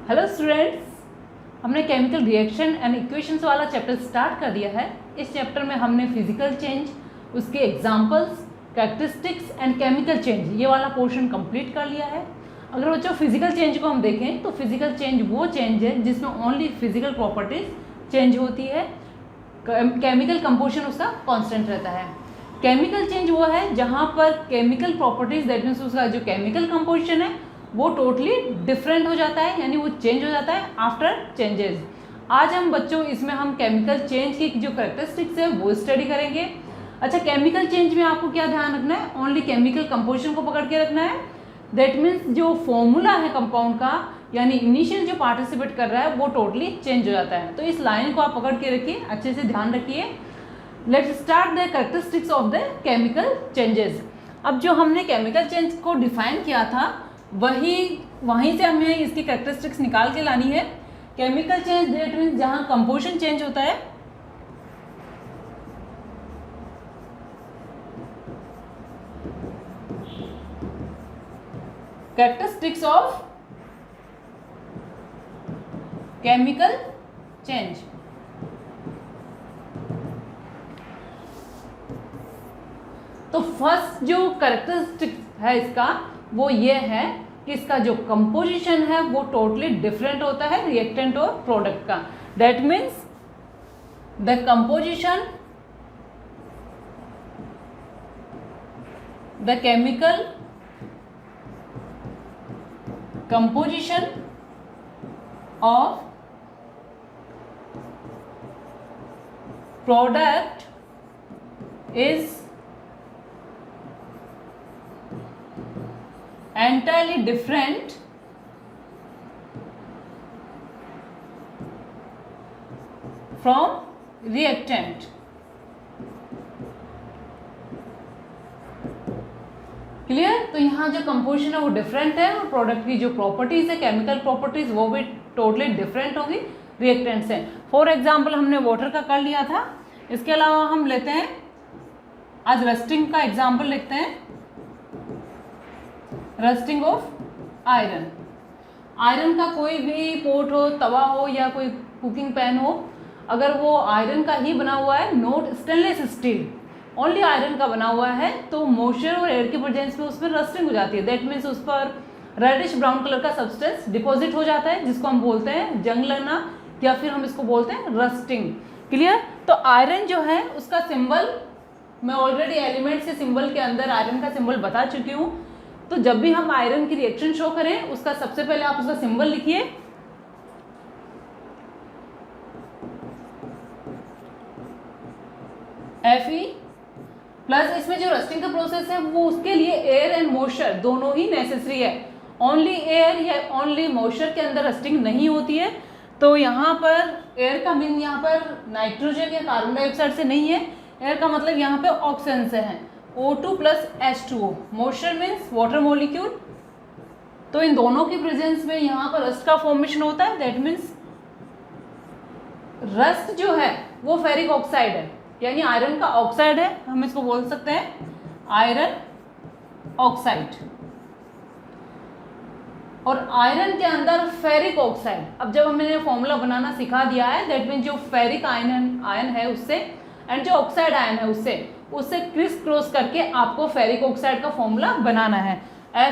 Hello students, हमने chemical reaction and equations वाला chapter start कर दिया है। इस चैप्टर में हमने फिजिकल चेंज, उसके examples, characteristics and chemical change ये वाला पोर्शन कंप्लीट कर लिया है। अगर बच्चों फिजिकल चेंज को हम देखें तो फिजिकल चेंज वो चेंज है जिसमें ओनली फिजिकल प्रॉपर्टीज चेंज होती है, केमिकल कंपोजिशन उसका कांस्टेंट रहता है। केमिकल चेंज वो है जहाँ पर केमिकल प्रॉपर्टीज दैट मीन्स उसका जो केमिकल कंपोजिशन है वो टोटली डिफरेंट हो जाता है, यानी वो चेंज हो जाता है आफ्टर चेंजेस। आज हम बच्चों इसमें हम केमिकल चेंज की जो कैरेक्टरिस्टिक्स है वो स्टडी करेंगे। अच्छा, केमिकल चेंज में आपको क्या ध्यान रखना है? ओनली केमिकल कंपोजिशन को पकड़ के रखना है। दैट मीन्स जो फॉर्मूला है कंपाउंड का, यानी इनिशियल जो पार्टिसिपेट कर रहा है वो टोटली चेंज हो जाता है। तो इस लाइन को आप पकड़ के रखिए, अच्छे से ध्यान रखिए। Let's start the characteristics of the chemical changes. अब जो हमने केमिकल चेंज को डिफाइन किया था वहीं से हमें इसकी कैरेक्टरिस्टिक्स निकाल के लानी है। केमिकल चेंज दैट मीन्स जहां कंपोजिशन चेंज होता है, कैरेक्टरिस्टिक्स ऑफ केमिकल चेंज। तो फर्स्ट जो कैरेक्टरिस्टिक है इसका वो ये है कि इसका जो कंपोजिशन है वो टोटली डिफरेंट होता है रिएक्टेंट और प्रोडक्ट का। That means the composition, the chemical composition of product is entirely different from reactant। Clear? तो यहाँ जो कंपोजिशन है वो डिफरेंट है और प्रोडक्ट की जो प्रॉपर्टीज है, केमिकल प्रॉपर्टीज, वो भी टोटली डिफरेंट होगी रिएक्टेंट से। फॉर एग्जाम्पल हमने वाटर का कर लिया था, इसके अलावा हम लेते हैं आज रस्टिंग का एग्जाम्पल लिखते हैं। Rusting of iron. आयरन का कोई भी पोट हो, तवा हो या कोई कुकिंग पैन हो, अगर वो आयरन का ही बना हुआ है, not stainless steel, only iron का बना हुआ है, तो मॉइस्चर और एयर की प्रेजेंस में उसमें रस्टिंग हो जाती है। दैट मीन्स उस पर रेडिश ब्राउन कलर का सब्सटेंस डिपॉजिट हो जाता है, जिसको हम बोलते हैं जंग लगना, या फिर हम इसको बोलते हैं रस्टिंग। क्लियर? तो आयरन जो है उसका सिंबल मैं ऑलरेडी एलिमेंट्स के सिंबल के अंदर आयरन का सिंबल बता चुकी हूँ। तो जब भी हम आयरन की रिएक्शन शो करें उसका सबसे पहले आप उसका सिंबल लिखिए Fe प्लस इसमें जो रस्टिंग का प्रोसेस है वो उसके लिए एयर एंड मॉइस्चर दोनों ही नेसेसरी है। ओनली एयर या ओनली मॉइस्चर के अंदर रस्टिंग नहीं होती है। तो यहाँ पर एयर का मीन यहाँ पर नाइट्रोजन या कार्बन डाइऑक्साइड से नहीं है, एयर का मतलब यहाँ पे ऑक्सीजन से है, O2 plus H2O। Moisture means water molecule. तो इन दोनों की प्रेजेंस में यहाँ पर रस्ट का फॉर्मेशन होता है। दैट मीन्स रस्ट जो है वो फेरिक ऑक्साइड है, यानी आयरन का ऑक्साइड है, हम इसको बोल सकते हैं आयरन ऑक्साइड। और आयरन के अंदर फेरिक ऑक्साइड, अब जब हमने फॉर्मूला बनाना सिखा दिया है, दैट मीन्स जो फेरिक आयन है उससे एंड जो ऑक्साइड आयन है उससे क्रिस क्रॉस करके आपको फेरिक ऑक्साइड का फॉर्मूला बनाना है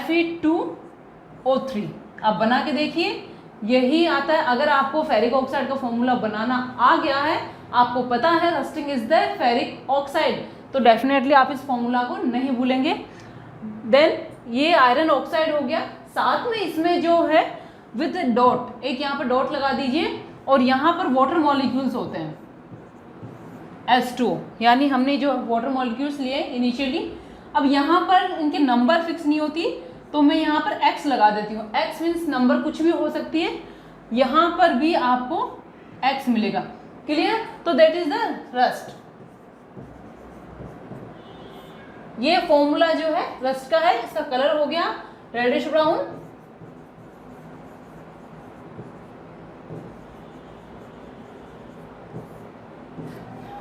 Fe2O3। आप बना के देखिए, यही आता है। अगर आपको फेरिक ऑक्साइड का फॉर्मूला बनाना आ गया है, आपको पता है rusting is the ferric oxide, तो डेफिनेटली आप इस फॉर्मूला को नहीं भूलेंगे। देन ये आयरन ऑक्साइड हो गया, साथ में इसमें जो है विद डॉट, एक यहाँ पर डॉट लगा दीजिए, और यहाँ पर वाटर मॉलिक्यूल्स होते हैं H2O, यानी हमने जो वाटर मॉलिक्यूल्स लिए इनिशियली। अब यहाँ पर इनके नंबर फिक्स नहीं होती, तो मैं यहाँ पर X लगा देती हूँ। X मीन्स नंबर कुछ भी हो सकती है, यहाँ पर भी आपको X मिलेगा। क्लियर? तो दैट इज द रस्ट। ये फॉर्मूला जो है रस्ट का है, इसका कलर हो गया रेडिश ब्राउन।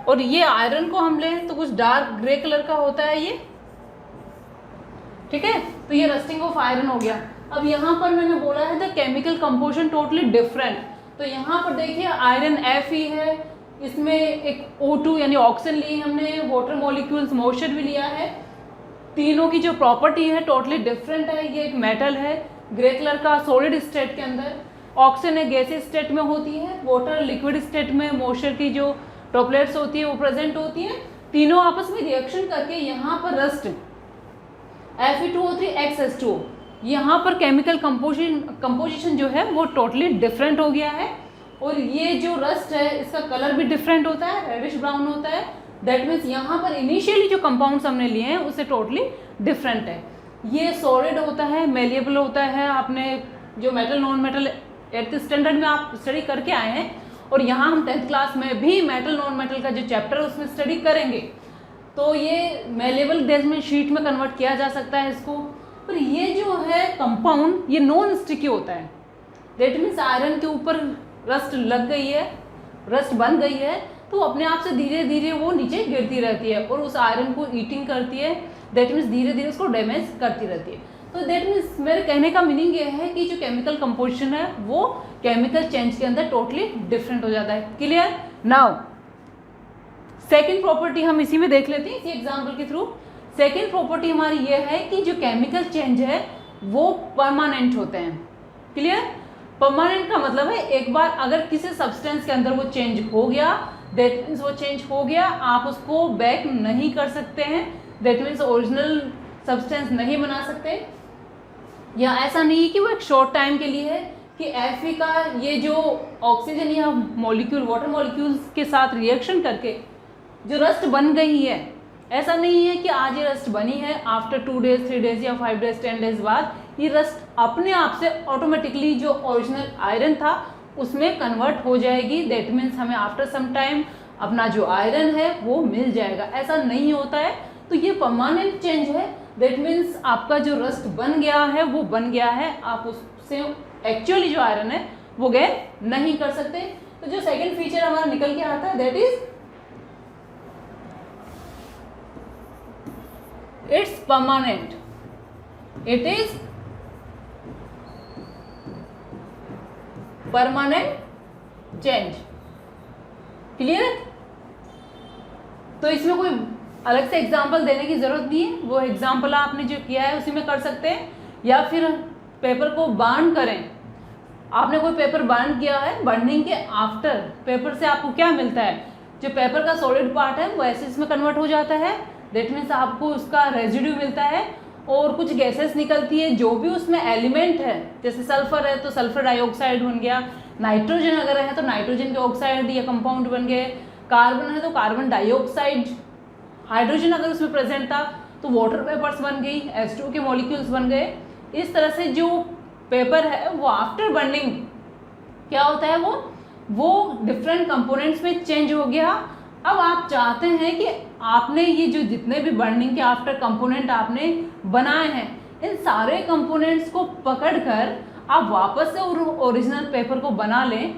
और ये आयरन को हम लें तो कुछ डार्क ग्रे कलर का होता है ये, ठीक है। तो ये रस्टिंग ऑफ आयरन हो गया। अब यहाँ पर मैंने बोला है the chemical composition totally different, तो यहाँ पर देखिए आयरन Fe है, इसमें एक O2 यानी ऑक्सीजन ली हमने, वाटर मॉलिक्यूल्स मॉइस्चर भी लिया है, तीनों की जो प्रॉपर्टी है टोटली डिफरेंट है। ये एक मेटल है ग्रे कलर का सॉलिड स्टेट के अंदर, ऑक्सीजन है गैसीय स्टेट में होती है, वाटर लिक्विड स्टेट में मॉइस्चर की जो ड्रॉपलेट्स होती है वो प्रेजेंट होती है, तीनों आपस में रिएक्शन करके यहाँ पर रस्ट Fe2O3 यहाँ पर केमिकल कंपोजिशन जो है वो टोटली डिफरेंट हो गया है। और ये जो रस्ट है इसका कलर भी डिफरेंट होता है, रेडिश ब्राउन होता है। दैट मीन्स यहाँ पर इनिशियली जो कंपाउंड्स हमने लिए हैं उससे टोटली डिफरेंट है। ये सॉलिड होता है, मेलिएबल होता है, आपने जो metal non metal 8th standard में आप स्टडी करके आए हैं, और यहाँ हम 10th क्लास में भी मेटल नॉन मेटल का जो चैप्टर है उसमें स्टडी करेंगे। तो ये मेलिएबल गैस में शीट में कन्वर्ट किया जा सकता है इसको। पर ये जो है कंपाउंड ये नॉन स्टिकी होता है। दैट मीन्स आयरन के ऊपर रस्ट लग गई है, रस्ट बन गई है, तो अपने आप से धीरे धीरे वो नीचे गिरती रहती है और उस आयरन को ईटिंग करती है। दैट मीन्स धीरे धीरे उसको डैमेज करती रहती है। तो दैट मीन्स मेरे कहने का मीनिंग ये है कि जो केमिकल कंपोजिशन है वो केमिकल चेंज के अंदर टोटली डिफरेंट हो जाता है। क्लियर? नाउ सेकेंड प्रॉपर्टी हम इसी में देख लेते हैं, इसी एग्जाम्पल के थ्रू। सेकेंड प्रॉपर्टी हमारी ये है कि जो केमिकल चेंज है वो परमानेंट होते हैं। क्लियर? परमानेंट का मतलब है एक बार अगर किसी सब्सटेंस के अंदर वो चेंज हो गया, दैट मीन्स वो चेंज हो गया, आप उसको बैक नहीं कर सकते हैं। दैट मीन्स ओरिजिनल सब्सटेंस नहीं बना सकते, या ऐसा नहीं है कि वो एक शॉर्ट टाइम के लिए है कि Fe का ये जो ऑक्सीजन या मॉलिक्यूल वाटर मॉलिक्यूल्स के साथ रिएक्शन करके जो रस्ट बन गई है, ऐसा नहीं है कि आज ये रस्ट बनी है, आफ्टर 2 days 3 days या 5 days 10 days बाद ये रस्ट अपने आप से ऑटोमेटिकली जो ओरिजिनल आयरन था उसमें कन्वर्ट हो जाएगी। दैट मीन्स हमें आफ्टर सम टाइम अपना जो आयरन है वो मिल जाएगा, ऐसा नहीं होता है। तो ये परमानेंट चेंज है। दैट मीन्स आपका जो रस्ट बन गया है वो बन गया है, आप उससे एक्चुअली जो आयरन है वो गेन नहीं कर सकते। तो जो सेकेंड फीचर हमारा निकल के आता है that is it's permanent, it is permanent change। Clear? तो इसमें कोई अलग से एग्जाम्पल देने की जरूरत नहीं है, वो एग्जाम्पल आपने जो किया है उसी में कर सकते हैं, या फिर पेपर को बर्न करें। आपने कोई पेपर बर्न किया है, बर्निंग के आफ्टर पेपर से आपको क्या मिलता है, जो पेपर का सॉलिड पार्ट है वो एसिड्स में कन्वर्ट हो जाता है। दैट मीन्स आपको उसका रेजिड्यू मिलता है और कुछ गैसेस निकलती है, जो भी उसमें एलिमेंट है, जैसे सल्फर है तो सल्फर डाइऑक्साइड बन गया, नाइट्रोजन अगर है तो नाइट्रोजन के ऑक्साइड या कंपाउंड बन गए, कार्बन है तो कार्बन डाइऑक्साइड, हाइड्रोजन अगर उसमें प्रेजेंट था तो वाटर वेपर्स बन गई, H2 के मॉलिक्यूल्स बन गए। इस तरह से जो पेपर है वो आफ्टर बर्निंग क्या होता है, वो डिफरेंट कंपोनेंट्स में चेंज हो गया। अब आप चाहते हैं कि आपने ये जो जितने भी बर्निंग के आफ्टर कंपोनेंट आपने बनाए हैं, इन सारे कंपोनेंट्स को पकड़कर आप वापस से ओरिजिनल पेपर को बना लें।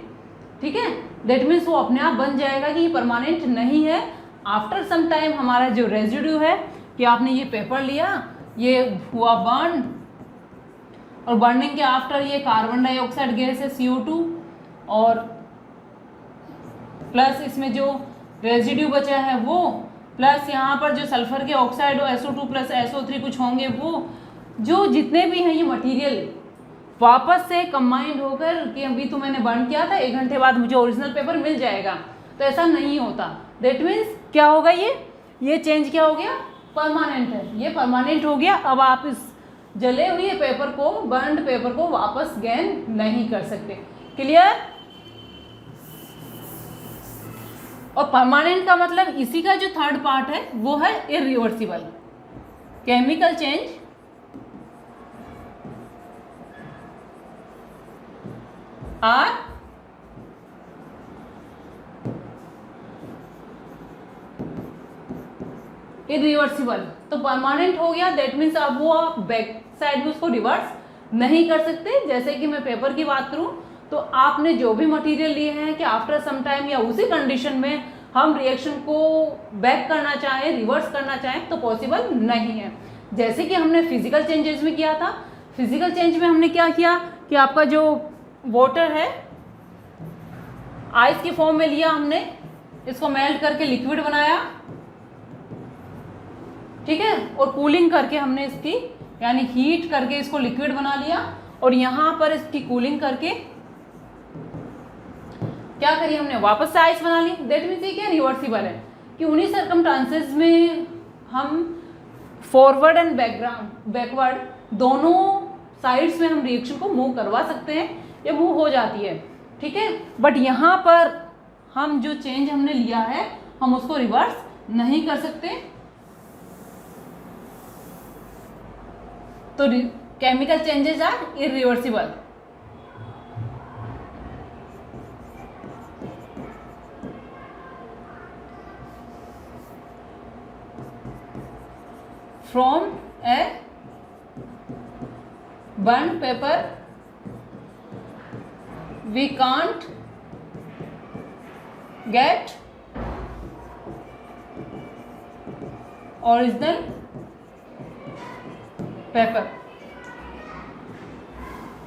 ठीक है? दैट मीन्स वो अपने आप बन जाएगा कि ये परमानेंट नहीं है। आफ्टर सम टाइम हमारा जो रेजिड्यू है कि आपने ये पेपर लिया, ये हुआ बर्न, और बर्निंग के आफ्टर ये कार्बन डाइऑक्साइड गैस है CO2, और प्लस इसमें जो रेजिड्यू बचा है वो, प्लस यहाँ पर जो सल्फर के ऑक्साइड हो SO2 प्लस SO3 कुछ होंगे, वो जो जितने भी हैं ये मटेरियल वापस से कंबाइंड होकर कि अभी तो मैंने बर्न किया था, 1 घंटे बाद मुझे ओरिजिनल पेपर मिल जाएगा, तो ऐसा नहीं होता। दैट मीन्स क्या होगा, ये चेंज क्या हो गया, परमानेंट है, ये परमानेंट हो गया। अब आप इस जले हुए पेपर को, बर्न्ड पेपर को वापस गेन नहीं कर सकते। क्लियर? और परमानेंट का मतलब इसी का जो थर्ड पार्ट है वो है irreversible. Chemical change are irreversible. तो परमानेंट हो गया, दैट मीन्स अब वो आप बैक साइड में उसको रिवर्स नहीं कर सकते। जैसे कि मैं पेपर की बात करूं तो आपने जो भी मटेरियल लिए हैं कि आफ्टर सम टाइम या उसी कंडीशन में हम रिएक्शन को बैक करना चाहें, रिवर्स करना चाहें, तो पॉसिबल नहीं है। जैसे कि हमने फिजिकल चेंजेस में किया था, फिजिकल चेंज में हमने क्या किया कि आपका जो वाटर है आइस की फॉर्म में लिया हमने, इसको मेल्ट करके लिक्विड बनाया, ठीक है, और कूलिंग करके हमने इसकी यानी हीट करके इसको लिक्विड बना लिया, और यहां पर इसकी कूलिंग करके क्या करिए हमने वापस से आइस बना ली। दैट मीन्स ये क्या रिवर्सिबल है कि उन्हीं सर्कमस्टांसेस में हम फॉरवर्ड एंड बैकवर्ड दोनों साइड्स में हम रिएक्शन को मूव करवा सकते हैं या मूव हो जाती है, ठीक है। बट यहाँ पर हम जो चेंज हमने लिया है हम उसको रिवर्स नहीं कर सकते, तो chemical changes are irreversible. From a burnt paper we can't get original paper.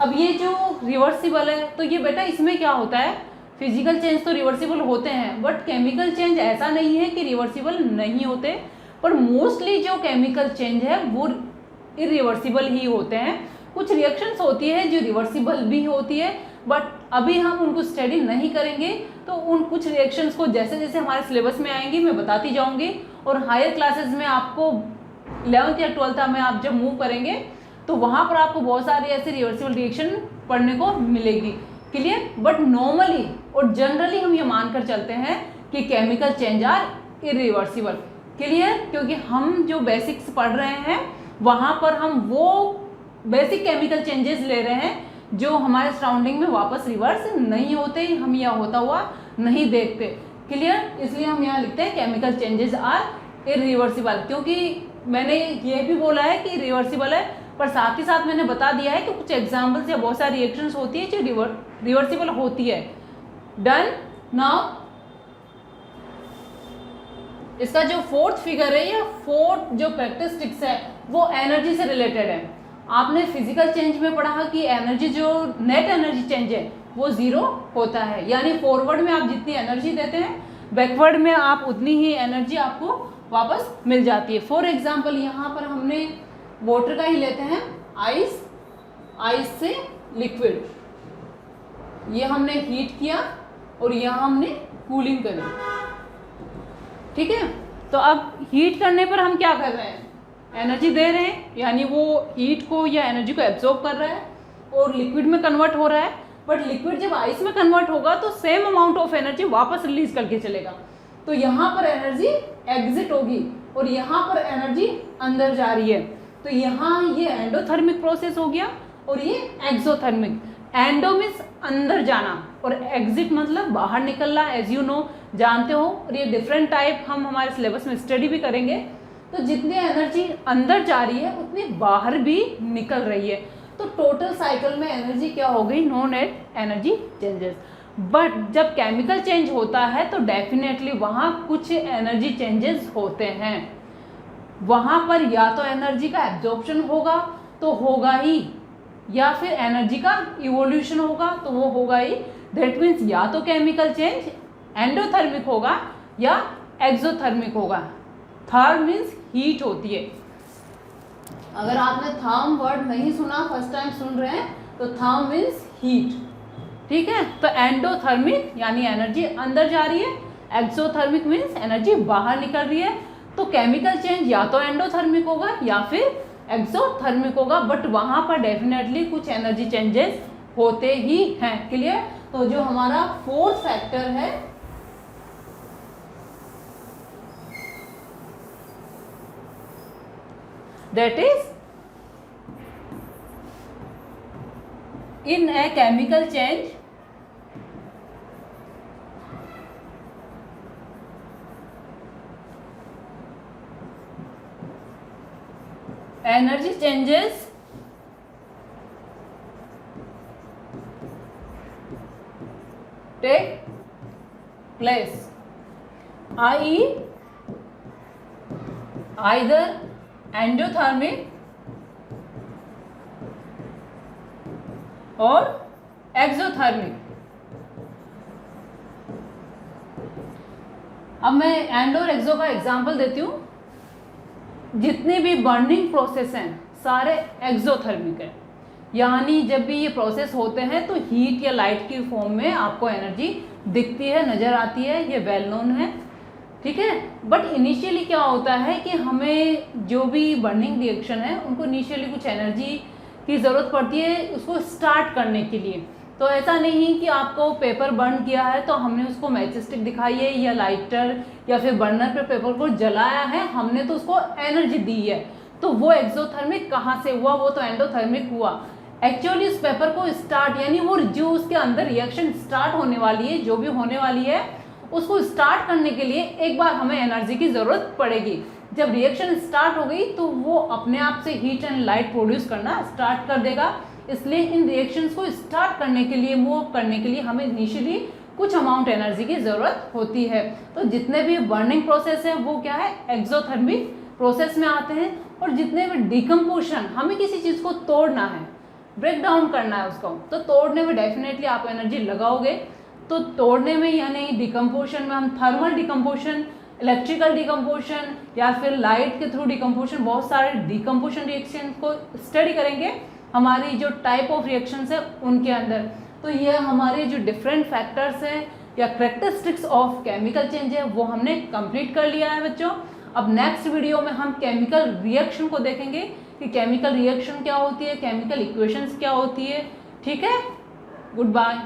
अब ये जो रिवर्सिबल है तो ये बेटा इसमें क्या होता है, फिजिकल चेंज तो रिवर्सिबल होते हैं बट केमिकल चेंज ऐसा नहीं है कि रिवर्सिबल नहीं होते, पर मोस्टली जो केमिकल चेंज है वो इरिवर्सिबल ही होते हैं। कुछ रिएक्शंस होती है जो रिवर्सिबल भी होती है बट अभी हम उनको स्टडी नहीं करेंगे, तो उन कुछ रिएक्शंस को जैसे जैसे हमारे सिलेबस में आएंगी मैं बताती जाऊंगी, और हायर क्लासेस में आपको 11th या 12th में आप जब मूव करेंगे तो वहाँ पर आपको बहुत सारी ऐसी रिवर्सिबल रिएक्शन पढ़ने को मिलेगी, क्लियर। बट नॉर्मली और जनरली हम ये मानकर चलते हैं कि chemical change are irreversible, clear, क्योंकि हम जो बेसिक्स पढ़ रहे हैं वहाँ पर हम वो बेसिक केमिकल चेंजेस ले रहे हैं जो हमारे सराउंडिंग में वापस रिवर्स नहीं होते, हम यह होता हुआ नहीं देखते, क्लियर। इसलिए हम यहाँ लिखते हैं केमिकल चेंजेस आर इरिवर्सिबल, क्योंकि मैंने ये भी बोला है कि रिवर्सिबल है पर साथ ही साथ मैंने बता दिया है कि कुछ एग्जाम्पल्स या बहुत सारी रिएक्शंस होती है जो रिवर्सिबल होती है। डन। नाउ इसका जो फोर्थ फिगर है या फोर्थ जो कैरेक्टरिस्टिक्स है वो एनर्जी से रिलेटेड है। आपने फिजिकल चेंज में पढ़ा कि एनर्जी जो नेट एनर्जी चेंज है वो जीरो होता है, यानी फॉरवर्ड में आप जितनी एनर्जी देते हैं बैकवर्ड में आप उतनी ही एनर्जी आपको वापस मिल जाती है। फॉर एग्जाम्पल यहाँ पर हमने वाटर का ही लेते हैं, आइस से लिक्विड, ये हमने हीट किया और यहाँ हमने कूलिंग करी, ठीक है। तो अब हीट करने पर हम क्या कर रहे हैं, एनर्जी दे रहे हैं, यानी वो हीट को या एनर्जी को एब्जॉर्ब कर रहा है और लिक्विड में कन्वर्ट हो रहा है। बट लिक्विड जब आइस में कन्वर्ट होगा तो सेम अमाउंट ऑफ एनर्जी वापस रिलीज करके चलेगा, तो यहाँ पर एनर्जी एग्जिट होगी और यहाँ पर एनर्जी अंदर जा रही है, तो यहाँ ये एंडोथर्मिक प्रोसेस हो गया और ये एक्सोथर्मिक। एंडो मीन्स अंदर जाना और एग्जिट मतलब बाहर निकलना, एज यू नो जानते हो, और ये डिफरेंट टाइप हम हमारे सिलेबस में स्टडी भी करेंगे। तो जितनी एनर्जी अंदर जा रही है उतनी बाहर भी निकल रही है, तो टोटल साइकिल में एनर्जी क्या हो गई, no net energy changes. But जब केमिकल चेंज होता है तो डेफिनेटली वहाँ कुछ एनर्जी चेंजेस होते हैं, वहाँ पर या तो एनर्जी का एब्जॉर्प्शन होगा तो होगा ही, या फिर एनर्जी का इवोल्यूशन होगा तो वो होगा ही। दैट मीन्स या तो केमिकल चेंज एंडोथर्मिक होगा या एक्सोथर्मिक होगा। थर्ड मीन्स हीट होती है। अगर आपने थर्म वर्ड नहीं सुना, फर्स्ट टाइम सुन रहे हैं, तो थर्म मीन्स हीट, ठीक है। तो एंडोथर्मिक यानी एनर्जी अंदर जा रही है, एक्सोथर्मिक मीन्स एनर्जी बाहर निकल रही है। तो केमिकल चेंज या तो एंडोथर्मिक होगा या फिर एक्सोथर्मिक होगा, बट वहाँ पर डेफिनेटली कुछ एनर्जी चेंजेस होते ही हैं, क्लियर। तो जो हमारा फोर्थ फैक्टर है that is in a chemical change energy changes take place, i.e. either endothermic और एक्सोथर्मिक। अब मैं एंड और एक्सो का एग्जांपल देती हूँ। जितने भी बर्निंग प्रोसेस हैं सारे एक्सोथर्मिक है, यानी जब भी ये प्रोसेस होते हैं तो हीट या लाइट की फॉर्म में आपको एनर्जी दिखती है, नज़र आती है, ये वेल नोन है, ठीक है। बट इनिशियली क्या होता है कि हमें जो भी बर्निंग रिएक्शन है उनको इनिशियली कुछ एनर्जी की ज़रूरत पड़ती है उसको स्टार्ट करने के लिए। तो ऐसा नहीं कि आपको पेपर बर्न किया है तो हमने उसको मैचस्टिक दिखाई है या लाइटर या फिर बर्नर पे पेपर को जलाया है, हमने तो उसको एनर्जी दी है, तो वो एक्सोथर्मिक कहाँ से हुआ, वो तो एंडोथर्मिक हुआ। एक्चुअली इस पेपर को स्टार्ट यानी वो जो उसके अंदर रिएक्शन स्टार्ट होने वाली है, जो भी होने वाली है, उसको स्टार्ट करने के लिए एक बार हमें एनर्जी की ज़रूरत पड़ेगी। जब रिएक्शन स्टार्ट हो गई तो वो अपने आप से हीट एंड लाइट प्रोड्यूस करना स्टार्ट कर देगा। इसलिए इन रिएक्शंस को स्टार्ट करने के लिए, मूव करने के लिए हमें इनिशियली कुछ अमाउंट एनर्जी की ज़रूरत होती है। तो जितने भी बर्निंग प्रोसेस है वो क्या है, एक्सोथर्मिक प्रोसेस में आते हैं। और जितने भी डिकम्पोजिशन, हमें किसी चीज़ को तोड़ना है, ब्रेक डाउन करना है उसको, तो तोड़ने में डेफिनेटली आप एनर्जी लगाओगे। तो तोड़ने में यानी डिकम्पोजिशन में हम थर्मल डिकम्पोजिशन, इलेक्ट्रिकल डिकम्पोजिशन या फिर लाइट के थ्रू डिकम्पोजिशन, बहुत सारे डिकम्पोजिशन रिएक्शन को स्टडी करेंगे हमारी जो टाइप ऑफ रिएक्शंस है उनके अंदर। तो ये हमारे जो डिफरेंट फैक्टर्स हैं या कैरेक्टरिस्टिक्स ऑफ केमिकल चेंज है वो हमने कंप्लीट कर लिया है बच्चों। अब नेक्स्ट वीडियो में हम केमिकल रिएक्शन को देखेंगे कि केमिकल रिएक्शन क्या होती है, केमिकल इक्वेशंस क्या होती है। ठीक है, गुड बाय।